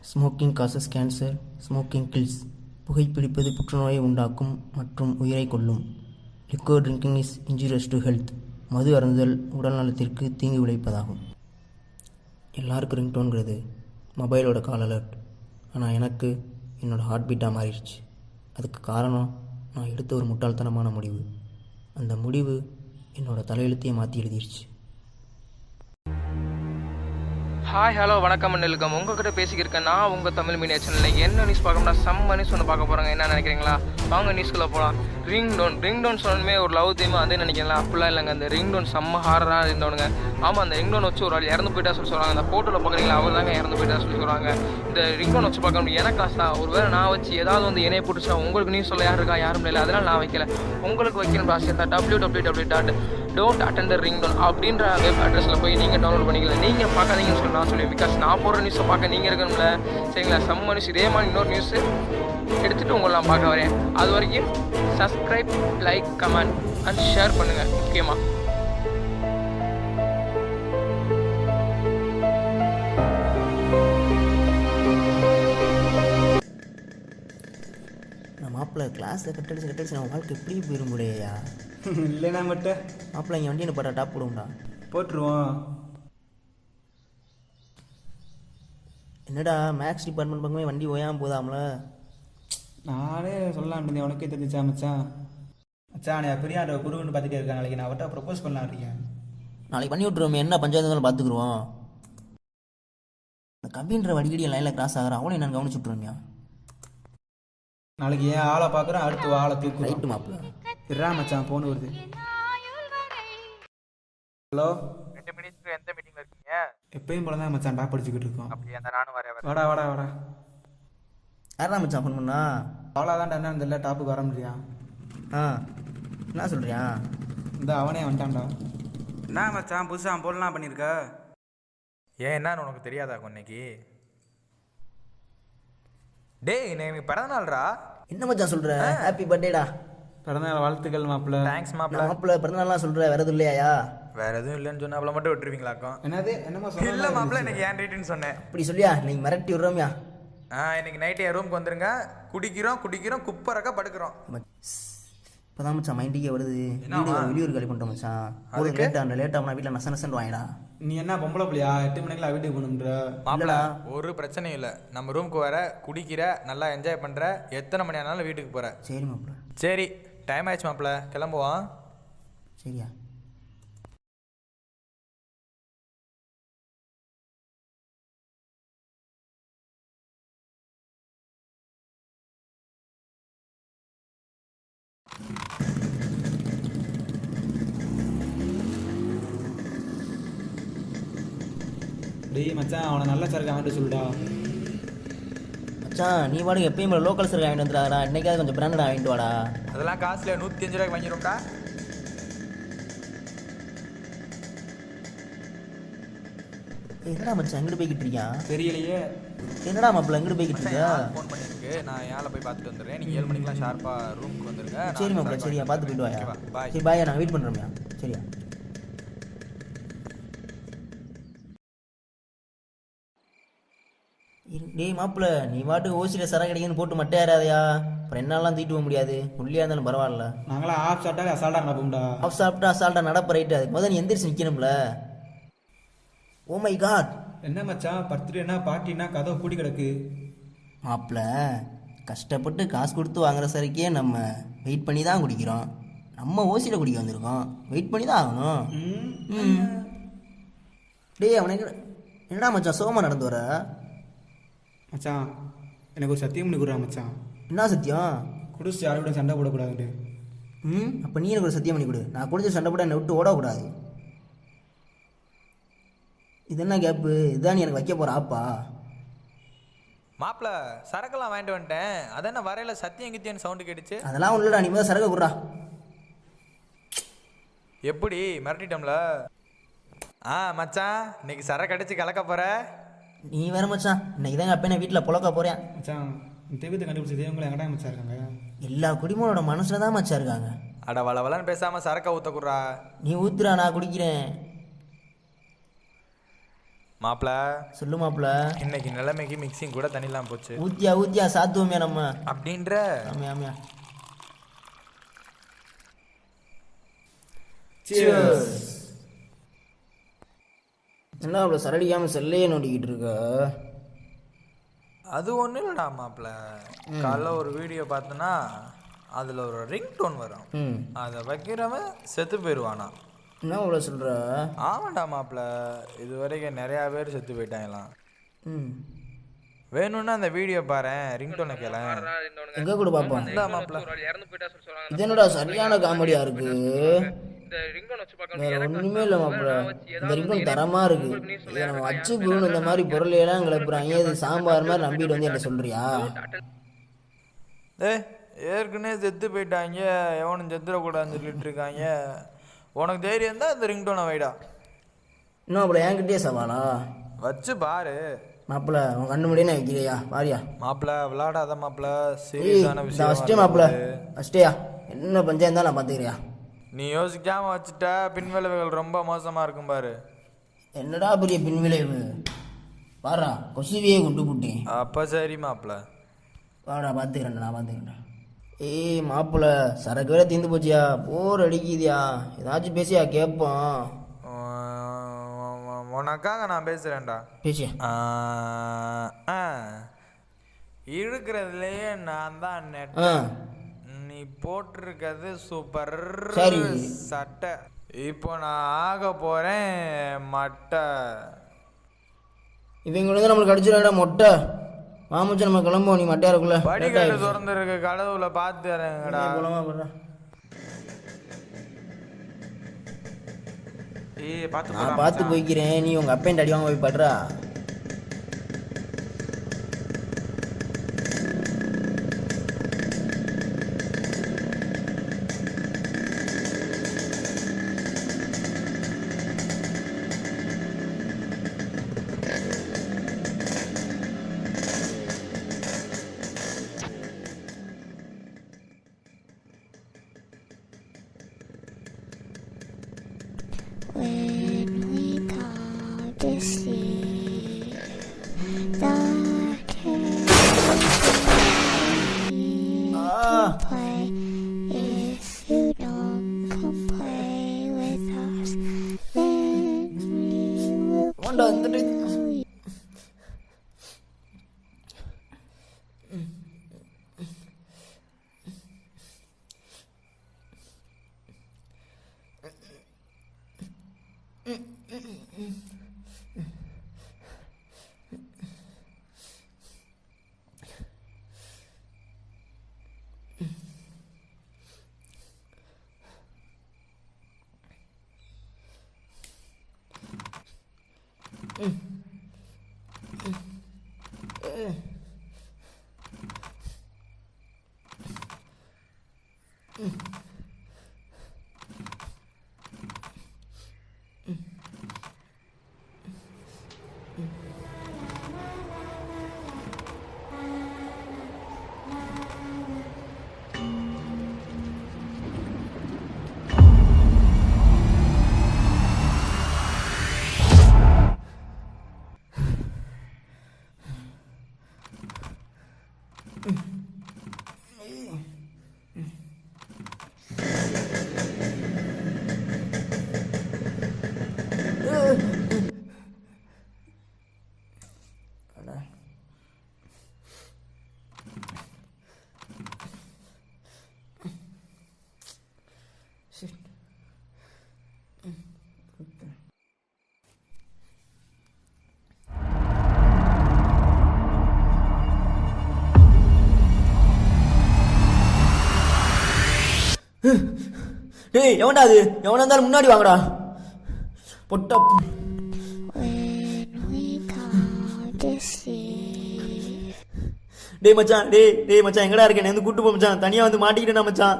Smoking causes cancer, smoking kills. புகைப்பிடிப்பது புற்றுநோயை உண்டாக்கும் மற்றும் உயிரை கொல்லும். Liquor drinking is injurious to health. மது அருந்துதல் உடல் நலத்திற்கு தீங்கு விளைவிப்பதாகும். எல்லாருக்கும் ரிங்டோன்கிறது மொபைலோட கால் அலர்ட். ஆனால் எனக்கு என்னோடய ஹார்ட் பீட்டாக மாறிடுச்சு. அதுக்கு காரணம் நான் எடுத்த ஒரு முட்டாள்தனமான முடிவு. அந்த முடிவு என்னோடய தலையெழுத்தையே மாற்றி எழுதிடுச்சு. ஹாய் ஹலோ வணக்கம் வெல்கம். உங்ககிட்ட பேசிக்கிருக்கேன் நான் உங்கள் தமிழ் மீடியா சேனலில் என்ன நியூஸ் பார்க்கணும்னா செம்ம நியூஸ் ஒன்று பார்க்க போகிறாங்க. என்ன நினைக்கிறீங்களா? வாங்க நியூஸ்குள்ளே போகலாம். ரிங்டோன் சொன்னமே ஒரு லவ் தீமா அதே நினைக்கிறீங்களா? அப்படிலாம் இல்லைங்க. அந்த ரிங்டோன் செம்ம ஹாரராக இருந்தவனுங்க. ஆமாம், அந்த ரிங்டோன் வச்சு ஒரு ஆள் இறந்து போயிட்டா சொல்லி சொல்கிறாங்க. அந்த ஃபோட்டோவில் பார்க்குறீங்களா, அவர் தாங்க இறந்து போயிட்டா சொல்லி சொல்கிறாங்க. இந்த ரிங்டோன் வச்சு பார்க்க முடியும் எனக்கு காசா? ஒரு வேளை நான் வச்சு ஏதாவது வந்து என்னைய போட்டுச்சா உங்களுக்கு நியூஸ் சொல்ல யார் இருக்கா? யாரும் இல்லை. அதனால் நான் வைக்கல. உங்களுக்கு வைக்கணும்னு ஆசை இருந்தால் www.don't-attend-the-ringtone அப்படின்ற வெப் அட்ரஸில் போய் நீங்கள் டவுன்லோட் பண்ணிக்கலாம். நீங்கள் பார்க்காதீங்கன்னு சொல்லி நான் சொல்லுவேன். பிகாஸ் நான் போடுற நியூஸை பார்க்க நீங்கள் இருக்கணும்ல. சரிங்களா? செம்ம நியூஸ். இதே மாதிரி இன்னொரு நியூஸு எடுத்துகிட்டு உங்களை நான் பார்க்க வரேன். அது வரைக்கும் subscribe, like, comment and share பண்ணுங்கள். முக்கியமாக நான் மாப்பிள்ளை கிளாஸில் கட்டடிச்சு நம்ம வாழ்க்கை எப்படி போயிடும் முடியா? இல்லைண்ணா மட்டும் மாப்பிள்ளை இங்கே வண்டி என்ன போட்டா டாப் போடுவோம்டா. போட்டுருவோம். என்னடா மேக்ஸ் டிபார்ட்மெண்ட் பக்கமே வண்டி ஓயாமல் போதாமல? நானே சொல்லலாம் இருந்தேன், உனக்கே தெரிஞ்சா மச்சான். மச்சான் நான் பெரியாண்ட குருன்னு பார்த்துட்டே இருக்கேன். நாளைக்கு நான் அவர்கிட்ட ப்ரப்போஸ் பண்ணலாம் இருக்கேன். நாளைக்கு பண்ணி விட்ருவோமே, என்ன பஞ்சாயத்து இருந்தாலும் பார்த்துக்குருவோம். இந்த கபின்ற வடிகடி லைனில் கிராஸ் ஆகிறான், அவனை நான் கவனிச்சு விட்ருவேங்க. நாளைக்கு ஏன் ஆளை பார்க்குறேன், அடுத்து ஆளை தூக்கு. ரைட்டு மாப்பிள்ள. இருறா மச்சான், ஃபோன் வருது. ஹலோ, 2 மினிட்ஸ்க்கு எந்த மீட்டிங்கில் இருக்கீங்க? எப்பயும் போல தான் மச்சான் டாப் அடிச்சுக்கிட்டு இருக்கோம். அப்படி அந்த நானும் வரேன். வாடா வாடா வாடா. யாரா மச்சான் ஃபோன் பண்ணா? அவ்வளோதான்டா, என்ன இந்த இல்லை டாப்புக்கு வர முடியா? என்ன சொல்கிறியா? இந்த அவனே வந்துட்டான்டா. என்ன மச்சான் புதுசாக போடலாம் பண்ணியிருக்க? ஏன் என்னன்னு உனக்கு தெரியாதா இன்னைக்கு? டேய் எனக்கு பிறந்தநாள்ரா. என்ன மச்சான் சொல்கிற? ஹாப்பி பர்த்டேடா. பிறந்தநாள் வாழ்த்துக்கள் மாப்பிள்ள. தேங்க்ஸ் மாப்பிள்ள. மாப்பிள்ள பிறந்தநாள்லாம் சொல்கிற, வேறு எதுவும் இல்லையா? வேற எதுவும் இல்லைன்னு சொன்னா அவளை மட்டும் விட்டுருவீங்களாக்கும்? என்னது என்னமா சொல்ல? இல்லை மாப்பிள்ள, எனக்கு ஏன் ரேட்டுன்னு சொன்னேன். அப்படி சொல்லியா? நீங்கள் மிரட்டி விட்றோம்யா. இன்னைக்கு நைட்டு என் ரூமுக்கு வந்துருங்க. குடிக்கிறோம் குப்பரக்கா படுக்கிறோம். இப்போதான் மச்சான் மைண்டிக்கே வருது. வெளியூர் காலி பண்ணிட்டோம் மச்சான். ஒரு லேட்டாக வீட்டில் நசன்னு வாங்கிடா. நீ என்ன பொம்பளை பிள்ளையா? 8 மணிக்கெல்லாம் வீட்டுக்கு போகணுன்ற? மாப்பிள்ள ஒரு பிரச்சனையும் இல்லை. நம்ம ரூமுக்கு வர, குடிக்கிற, நல்லா என்ஜாய் பண்ணுற, எத்தனை மணி ஆனாலும் வீட்டுக்கு போகிற. சரி மாப்பிள்ள. சரி, டைம் ஆயிடுச்சு மாப்பிள்ள, கிளம்புவான். சரியா? டேய் மச்சான், அவனை நல்ல சரக்கு வாங்கிட்டு சொல்லுடா. மச்சான் நீ வாடகை எப்பயும் லோக்கல் சரக்கு வாங்கிட்டு வந்துடாடா. இன்னைக்காவது கொஞ்சம் பிராண்டடா வாங்கிட்டு வாடா. அதெல்லாம் காசுல 105 ரூபாய்க்கு வாங்கிடும்டா. என்னடா மச்சான் எங்கிட்டு போய்கிட்டு இருக்கியா? தெரியலையே. என்னடா மாப்பிள்ள எங்கிட்டு போய்கிட்டு இருக்கியா? ஃபோன் பண்ணிருக்கு, நான் ஏழை போய் பார்த்துட்டு வந்துடுறேன். நீங்கள் 7 மணிக்கெலாம் ஷார்ப்பாக ரூமுக்கு வந்துருங்க. சரி மாப்பிள்ள, சரியா பார்த்து போயிட்டு வாயா. பாய். சரி பாயா, நான் வெயிட் பண்ணுறோம்யா. சரியா? டேய் மாப்பிள்ள, நீ பாட்டுக்கு ஓசியில் சரக்கு கிடைக்குன்னு போட்டு மட்டும் ஏறாதையா. அப்புறம் என்னாலாம் தூக்கிட்டு போக முடியாது. உள்ளியாக இருந்தாலும் பரவாயில்ல. நாங்களாம் ஆஃப் சாப்பிட்டா அசால்ட்டாக நடப்போம்டா. ஆஃப் சாப்பிட்டா அசால்ட்டாக நடப்ப. ரைட்டு, அதுக்கு முதல்ல நீ எந்திரிச்சு நிற்கணும்ல. Oh my God. என்ன மச்சான், பர்த்டேனா பார்ட்டினா கதவை கூடி கிடக்கு. மாப்பிள்ள கஷ்டப்பட்டு காசு கொடுத்து வாங்குற சரக்கே நம்ம வெயிட் பண்ணி தான் குடிக்கிறோம். நம்ம ஓசியில் குடிக்க வந்திருக்கோம், வெயிட் பண்ணி தான் ஆகணும். டேய் அவனுக்கு என்னடா மச்சான் சோகமாக நடந்து வர? மச்சான் எனக்கு ஒரு சத்தியம் பண்ணி கொடுறா மச்சான். என்ன சத்தியம்? குடிச்சு யாரோட சண்டை போடக்கூடாதுன்ட்டு. அப்போ நீ எனக்கு ஒரு சத்தியம் பண்ணி கொடு. நான் குடிச்சு சண்டை போட என்னை விட்டு ஓடக்கூடாது. இது என்ன கேப்பு? இதுதான் நீ எனக்கு வைக்க போகிற ஆப்பா? மாப்பிள்ள சரக்கெல்லாம் வாங்கிட்டு வந்துட்டேன். அதென்ன வரையில சத்தியம் கித்தியன்னு சவுண்டு கேட்டுச்சு. அதெல்லாம் ஒன்றுடா, நீ முதல் சரக்கு குடுறா. எப்படி மிரட்டிட்டோம்ல? மச்சான் இன்னைக்கு சரக்கு அடிச்சு கலக்க போற. நீ வேற மச்சான், இன்னைக்கு தான் அப்போ நான் வீட்டில் புழக்க போகிறேன். மச்சான் தெய்வத்தை கண்டுபிடிச்ச தெய்வங்களை எங்கடா மச்சா இருக்காங்க? எல்லா குடிமோனோட மனசில் தான் மச்சா இருக்காங்க. அட வளவலன்னு பேசாமல் சரக்கை ஊற்றக்குறா. நீ ஊத்துறா, நான் குடிக்கிறேன். மாப்பிள சொல்லு மாப்பிள. இன்னைக்கு நிலைமைக்கு மிக்சிங் கூட தண்ணிலாம் போச்சு. ஊத்தியா சாத்துவோமியா நம்ம அப்படின்ற. ஆமியா. என்ன அவ்வளோ சரடிக்காமல் செல்லையே நோண்டிக்கிட்டு இருக்க? அது ஒன்றும் இல்லைடா மாப்பிள. காலைல ஒரு வீடியோ பார்த்தோன்னா அதில் ஒரு ரிங்டோன் வரும். அதை வைக்கிறவன் செத்து போயிடுவானா? என்ன அவ்வளோ சொல்கிற? ஆமாண்டா மாப்பிள, இது வரைக்கும் நிறையா பேர் செத்து போயிட்டாங்களாம். வேணும்னா அந்த வீடியோ பாரு, ரிங்டோனை கேள. எங்கே கூட பார்ப்போம். மாப்பிள இது என்னடா சரியான காமெடியாக இருக்கு. வேற ஒன்றுமே இல்லை மாப்பிள. இந்த ரிங்டோன் தரமாக இருக்கு. இதை நம்ம வச்சு குருன்னு இந்த மாதிரி பொருளையெல்லாம் கிளப்புறாங்க. இது சாம்பார் மாதிரி நம்பிட்டு வந்து என்ன சொல்றியா? ஏற்கனவே செத்து போயிட்டாங்க, எவனும் செத்துடக்கூடாதுன்னு சொல்லிட்டு இருக்காங்க. உனக்கு தைரியம் தான் இந்த ரிங்டோனை வைடா. இன்னும் அப்படி என்கிட்டயே சவாலா? வச்சு பாரு மாப்பிள. உன் கண்ணு முடியே வைக்கிறியா? வாரியா மாப்பிள, விளாடாத மாப்பிள, சீரியஸான விஷயம். ஃபஸ்ட்டே மாப்பிள, ஃபஸ்ட்டேயா என்ன பஞ்சாயம் தான் நான் பார்த்துக்கிறியா? நீ யோசிக்காம வச்சுட்டா பின்விளைவுகள் ரொம்ப மோசமா இருக்கும் பாரு. என்னடா பெரிய பின்விளைவு பாரா, கொசுவியே கொண்டு போட்டேன். அப்ப சரி மாப்பிள, வாடா பார்த்துக்கிறேன்டா, நான் பார்த்துக்கிறேன்டா. ஏய் மாப்பிள, சரக்கு வேற தீர்ந்து போச்சியா, போர் அடிக்குதியா, ஏதாச்சும் பேசியா கேட்போம். உனக்காக நான் பேசுறேன்டா. பேசியா? இழுக்கிறதுலயே நான் தான் நெட். நீ போட்டிருக்கிறது சூப்பர் சட்டை. இப்போ நான் ஆக போறேன் மட்டை. இவங்க வந்து நம்மளுக்கு அடிச்சிடா மொட்டை. மாமுச்சு நம்ம கிளம்புவோம். நீ மட்டையா இருக்குல்ல, படிக்கட்டு திறந்து இருக்கு, கடவுளை பார்த்து இறங்குடா. நான் பார்த்து போய்க்கிறேன், நீ உங்க அப்பேன் அடி வாங்க போய் படுறா. When we come to see the king play, if you don't come play with us, then we will kill you. டேய் எவன்டா அது? எவனா இருந்தாலும் முன்னாடி வாங்கடா பொட்டா. டேய் மச்சான், டேய் மச்சான் எங்கடா இருக்க? என்ன வந்து கூட்டு போ மச்சான், தனியா வந்து மாட்டிக்கிட்டேனா மச்சான்.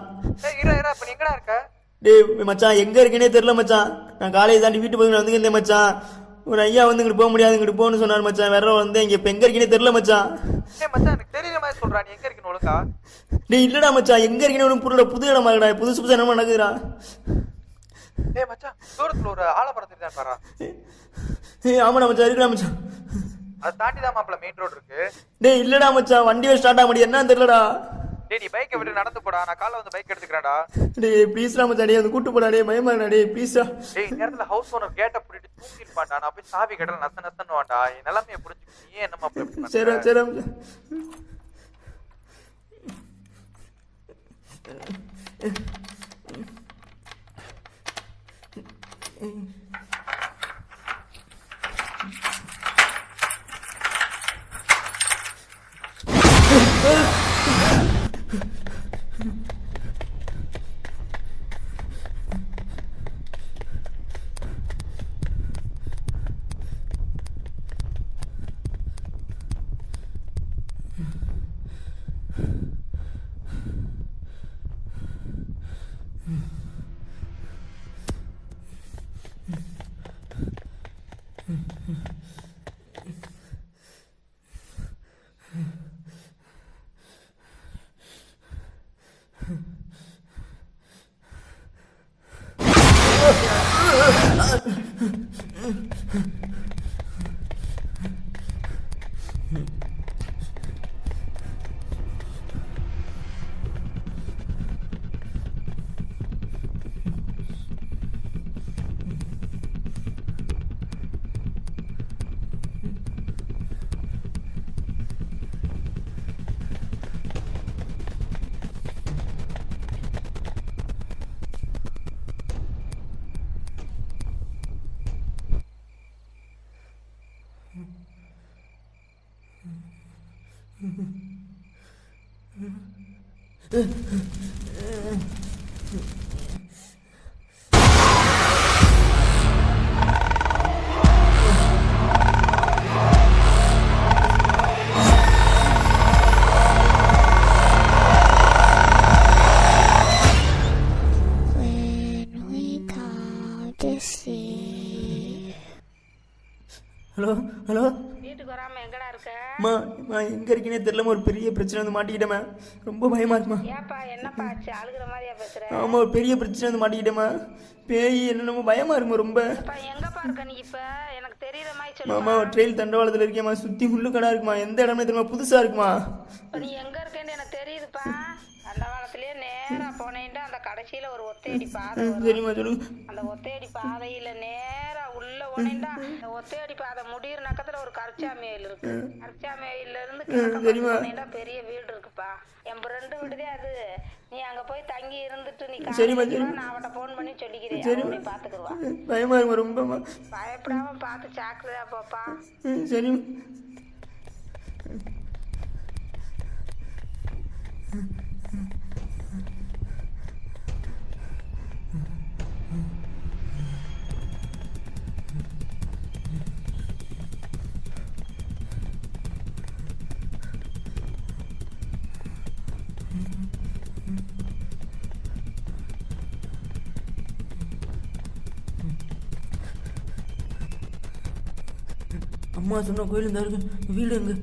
எங்கடா இருக்க? டேய் மச்சான் எங்க இருக்கேனே தெரியல மச்சான். நான் காலேஜ் தாண்டி வீட்டு போய் வந்துருந்தேன் மச்சான். ஒரு ஐயா வந்து இங்கிட்டு போக முடியாது, இங்கிட்டு போகணும்னு சொன்னார் மச்சான். வேற வந்து இங்க இப்ப எங்க இருக்கேனே தெரியல மச்சான். மச்சான் எனக்கு தெரியல மாதிரி சொல்றா, நீ எங்க இருக்கணும் ஒழுங்கா? டேய் இல்லடா மச்சான், எங்க இருக்கேன்னு புரியல. புது இடமா இருக்கடா, புதுசு புதுசா என்ன நடக்குதுடா. ஏய் மச்சான், தூரத்துல ஒரு ஆளை படம் தான் பாரா. ஆமாடா மச்சான், இருக்குடா மச்சான். அதை தாண்டி தான் மாப்பிள்ள மெயின் ரோடு இருக்கு. டேய் இல்லடா மச்சான், வண்டியே ஸ்டார்ட் ஆக முடியும், என்னன்னு தெரியலடா. டேய் நீ பைக்கை விட்டு நடந்து போடா, நான் காலைல வந்து பைக் எடுத்துக்கிறேன்டா. டேய் ப்ளீஸ்டா மச்சான், டேய் வந்து கூட்டு போடா, டேய் பயமா இருக்கடா, டேய் ப்ளீஸ்டா. டேய் நேரத்துல ஹவுஸ் ஓனர் கேட்டை பூட்டிட்டு தூங்கிருப்பான்டா, நான் போய் சாவி கடல நச நசன்னு வாண்டா. என் நிலைமையை புரிஞ்சுக்கிட்டு நீ என்ன மாப்பிள்ள? சரி சரி மச்சான். ஹலோ ஹலோ, வீட்டுக்கு வராம எங்கடா இருக்க? அம்மா எங்க இருக்கீனே தெரியலமா, ஒரு பெரிய பிரச்சனை வந்து மாட்டிக்கிட்டேமா, ரொம்ப பயமா இருக்குமா. ஏப்பா என்னப்பா ஆச்சு, அழுகுற மாதிரியா பேசுற? ஆமா ஒரு பெரிய பிரச்சனை வந்து மாட்டிக்கிட்டேமா, பேய் என்னென்னமோ பயமா இருக்குமா ரொம்ப. எங்கப்பா இருக்க நீ இப்ப? எனக்கு தெரியற மாதிரி சொல்லு. மாமா ட்ரெயில் தண்டவாளத்துல இருக்கேம்மா, சுத்தி முள்ளு கடா இருக்குமா, எந்த இடமே தெரியுமா, புதுசா இருக்குமா. நீ எங்க இருக்கேன்னு எனக்கு தெரியுதுப்பா. தண்டவாளத்திலேயே நேரா போனேன்டா அந்த கடைசியில ஒரு ஒத்தையடி பாதை சரிம்மா சொல்லுங்க. அந்த ஒத்தையடி பாதையில நேரா உள்ள போனேன்டா, அந்த ஒத்தையடி பாதை முடியிற நக்கத்துல ஒரு கரிச்சாமி வயல் இருக்கு. கரிச்சாமி வயல்ல இருந்து பெரிய வீடு இருக்குப்பா. என் ஃப்ரெண்டு வீடுதே அது. நீ அங்க போய் தங்கி இருந்துட்டு நீ நான் அவட்ட போன் பண்ணி சொல்லிக்கிறேன், பாத்துக்குவா. பயமா இருக்கு ரொம்ப. பயப்படாம பாத்து சாக்குதா போப்பா. சரி. அம்மா சொன்ன கோயில் இந்த இருக்கு, வீடு எங்க?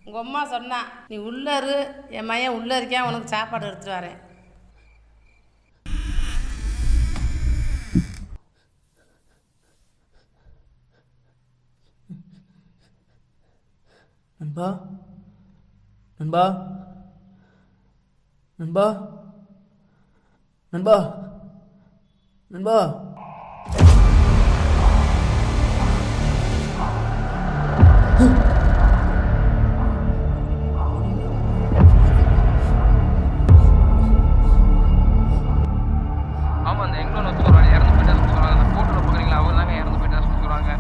உங்க அம்மா சொன்னா நீ உள்ள இரு, என் மையன் உள்ள இருக்கேன், உனக்கு சாப்பாடு எடுத்துட்டு வரேன். நண்பா நண்பா நண்பா நண்பா நண்பா ஆமாம், அந்த எங்களோட வந்து ஒரு இறந்து போயிட்டா சொல்லுவாங்க. அந்த ஃபோட்டோவில் பார்க்குறீங்களா, அவர் தாங்க இறந்து போயிட்டா சொல்லுவாங்க.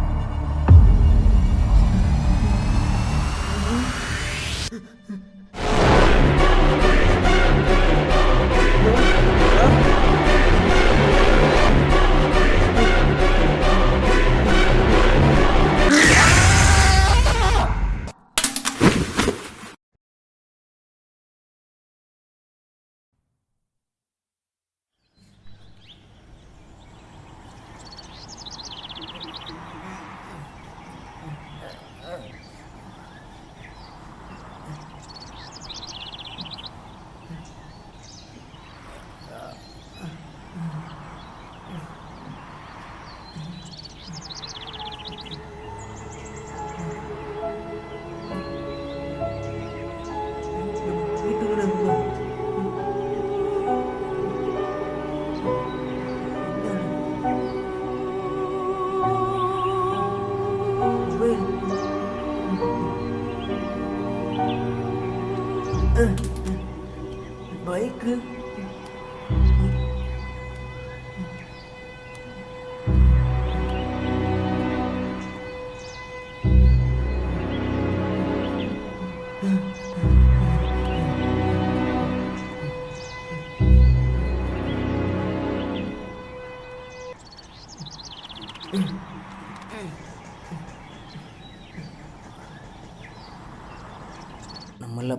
நம்மள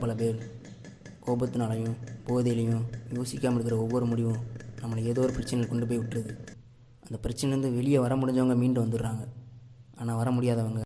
பல பேர் கோபத்தினாலையும் போதையிலையும் யோசிக்காமல் இருக்கிற ஒவ்வொரு முடிவும் நம்மளை ஏதோ ஒரு பிரச்சனையில் கொண்டு போய் விட்டுருது. அந்த பிரச்சனைலேருந்து வெளியே வர முடிஞ்சவங்க மீண்டு வந்துடுறாங்க. ஆனால் வர முடியாதவங்க